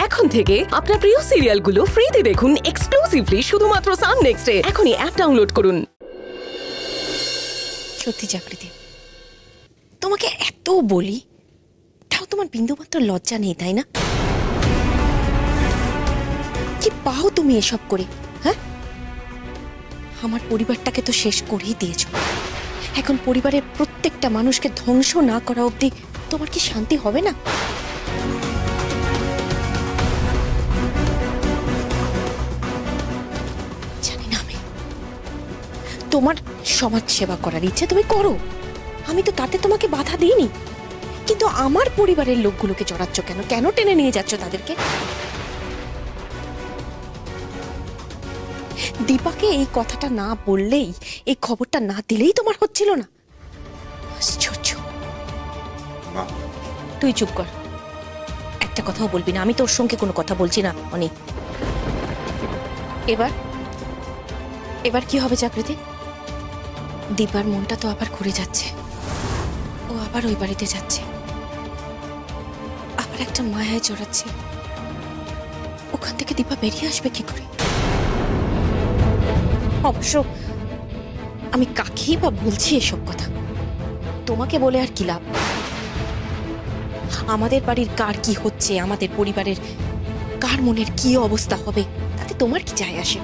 এখন থেকে আপনার প্রিয় সিরিয়ালগুলো ফ্রিতে দেখুন এক্সক্লুসিভলি শুধুমাত্র সান নেক্সটে। এখনই অ্যাপ ডাউনলোড করুন। সত্যি জাগৃতি, তোমাকে এত বলি, তাও তোমার বিন্দুমাত্র লজ্জা নেই, তাই না? কি পাও তুমি এসব করে? হ্যাঁ, আমার পরিবারটাকে তো শেষ করেই দিয়েছো। এখন পরিবারের প্রত্যেকটা মানুষকে ধ্বংস না করা অবধি তোমার কি শান্তি হবে না? জানি না, আমি তোমার সমাজ সেবা করার ইচ্ছে তুমি করো, আমি তো তাতে তোমাকে বাধা দিইনি, কিন্তু আমার পরিবারের লোকগুলোকে জড়াচ্ছ কেন? কেন টেনে নিয়ে যাচ্ছ তাদেরকে? দীপাকে এই কথাটা না বললেই, এই খবরটা না দিলেই তোমার হচ্ছিল না? আশ্চর্য। তুই চুপ কর, একটা কথাও বলবি না। আমি তোর সঙ্গে কোনো কথা বলছি না অনি। এবার এবার কি হবে জাগৃতি? দীপার মনটা তো আবার ঘুরে যাচ্ছে, ও আবার ওই বাড়িতে যাচ্ছে, আবার একটা মায়ায় জড়াচ্ছে। ওখান থেকে দীপা বেরিয়ে আসবে কি করে? অবশ্য আমি কাকেই বা বলছি এসব কথা, তোমাকে বলে আর কি লাভ? আমাদের বাড়ির কার কি হচ্ছে, আমাদের পরিবারের কার মনের কি অবস্থা হবে, তাতে তোমার কি যায় আসে?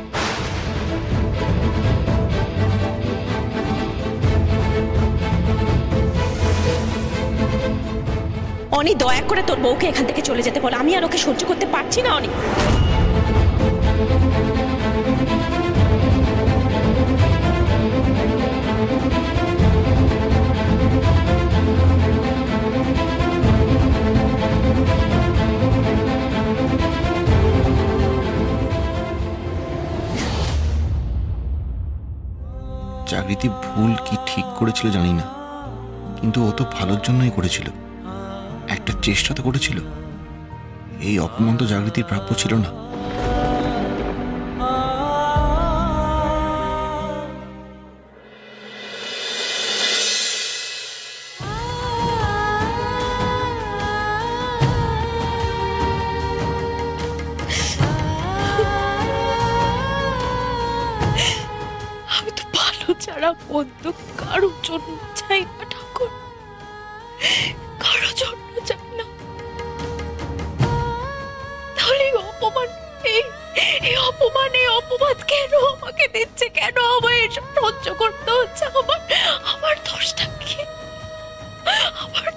অনি, দয়া করে তোর বউকে এখান থেকে চলে যেতে বল। আমি আর ওকে সহ্য করতে পারছি না অনি। জাগৃতি ভুল কি ঠিক করেছিল জানি না, কিন্তু ও তো ভালোর জন্যই করেছিল, একটা চেষ্টা তো করেছিল। এই অপমান তো জাগৃতির প্রাপ্য ছিল না। আমি তো ভালো ছাড়া মন্দ কারোর জন্য চাই না ঠাকুর, কারোর জন্য চাই না। তাহলে এই অপমান কেন আমাকে দিচ্ছে? কেন আমায় এসব সহ্য করতে হচ্ছে? আমার দোষটা কি? আমার